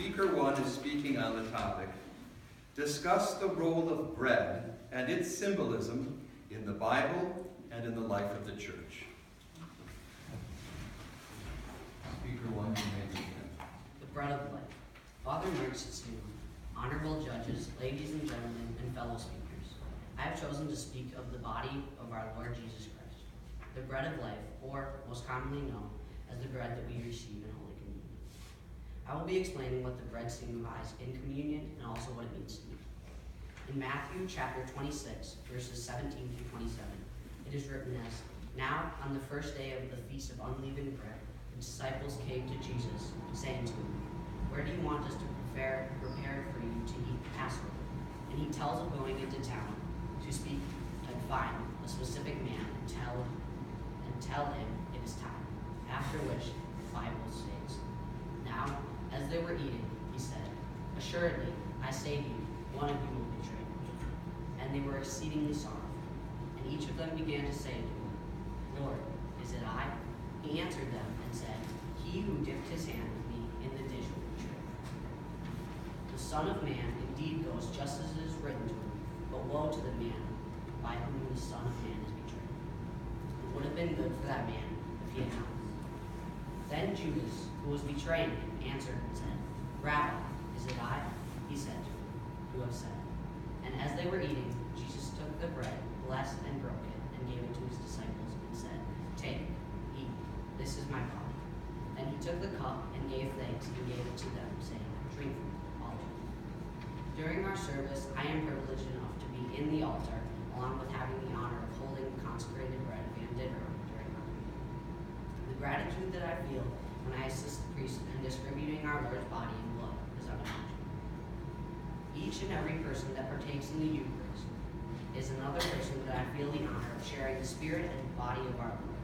Speaker 1 is speaking on the topic, discuss the role of bread and its symbolism in the Bible and in the life of the church. Speaker 1, you may begin. The bread of life. Father Merchants, honorable judges, ladies and gentlemen, and fellow speakers, I have chosen to speak of the body of our Lord Jesus Christ, the bread of life, or most commonly known as the bread that we receive in Holy Communion. I will be explaining what the bread signifies in communion and also what it means to me. In Matthew chapter 26, verses 17 through 27, it is written as, Now on the first day of the Feast of Unleavened Bread, the disciples came to Jesus, saying to him, Where do you want us to prepare for you to eat Passover? And he tells of going into town to speak and find a specific man and tell him it is time. After which the Bible says, Now as they were eating, he said, Assuredly, I say to you, one of you will betray me. And they were exceedingly sorrowful. And each of them began to say to him, Lord, is it I? He answered them and said, He who dipped his hand with me in the dish will betray me. The Son of Man indeed goes just as it is written to him, but woe to the man by whom the Son of Man is betrayed. It would have been good for that man if he had not. Then Judas, who was betraying him, answered and said, Rabbi, is it I? He said to him, You have said it. And as they were eating, Jesus took the bread, blessed and broke it, and gave it to his disciples, and said, Take, eat, this is my body. And he took the cup and gave thanks and gave it to them, saying, Drink from it, all of you. During our service, I am privileged enough to be in the altar, along with having the honor of holding the consecrated bread and dinner during our meeting. The gratitude that I feel when I assist the priest in distributing our Lord's body and blood is unimaginable. Each and every person that partakes in the Eucharist is another person that I feel the honor of sharing the spirit and body of our Lord.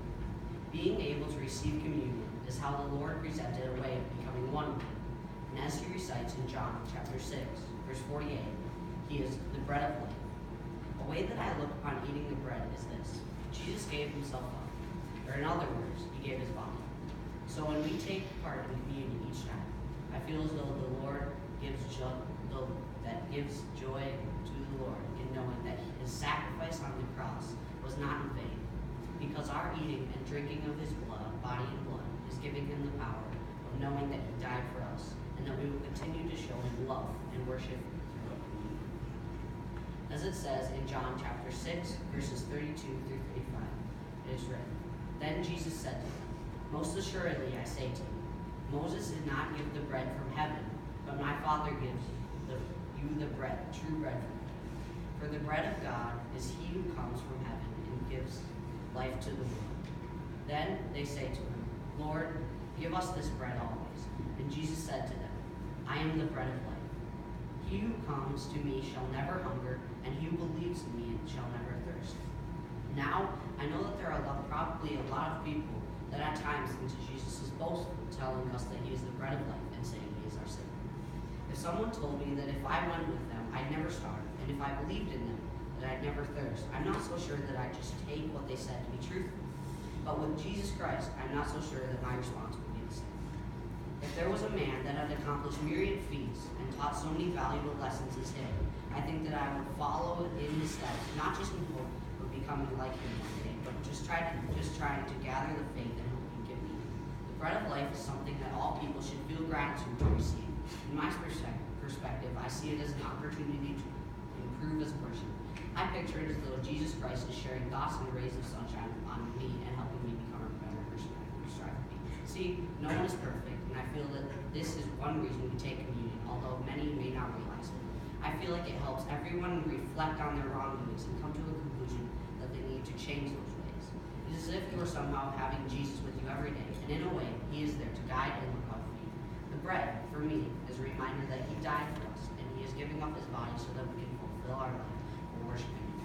Being able to receive communion is how the Lord presented a way of becoming one with him. And as he recites in John chapter 6, verse 48, he is the bread of life. A way that I look upon eating the bread is this. Jesus gave himself up. Or in other words, he gave his body. So when we take part in communion each time, I feel as though the Lord gives joy to the Lord in knowing that his sacrifice on the cross was not in vain, because our eating and drinking of his blood, body and blood, is giving him the power of knowing that he died for us, and that we will continue to show him love and worship throughout communion. As it says in John chapter 6, verses 32 through 35, it is written, Then Jesus said to them, Most assuredly I say to you, Moses did not give the bread from heaven, but my Father gives you the bread, true bread from heaven. For the bread of God is he who comes from heaven and gives life to the world. Then they say to him, Lord, give us this bread always. And Jesus said to them, I am the bread of life. He who comes to me shall never hunger, and he who believes in me shall never thirst. Now, I know that there are probably a lot of people that at times think that Jesus is boastful, telling us that he is the bread of life and saying he is our Savior. If someone told me that if I went with them, I'd never starve, and if I believed in them, that I'd never thirst, I'm not so sure that I'd just take what they said to be truthful. But with Jesus Christ, I'm not so sure that my response would be the same. If there was a man that had accomplished myriad feats and taught so many valuable lessons as him, I think that I would follow in his steps, not just in hope of becoming like him one day, but just trying to gather the faith and hope he give me. The bread of life is something that all people should feel gratitude to receive. In my perspective, I see it as an opportunity to improve as a person. I picture it as though Jesus Christ is sharing thoughts and rays of sunshine on me and helping me become a better person I strive to be. See, no one is perfect, and I feel that this is one reason we take communion, although many may not realize it. I feel like it helps everyone reflect on their wrongdoings and come to a conclusion that they need to change those ways. It is as if you are somehow having Jesus with you every day, and in a way, he is there to guide and look out for you. The bread, for me, is a reminder that he died for us, and he is giving up his body so that we can fulfill our life for worshiping him.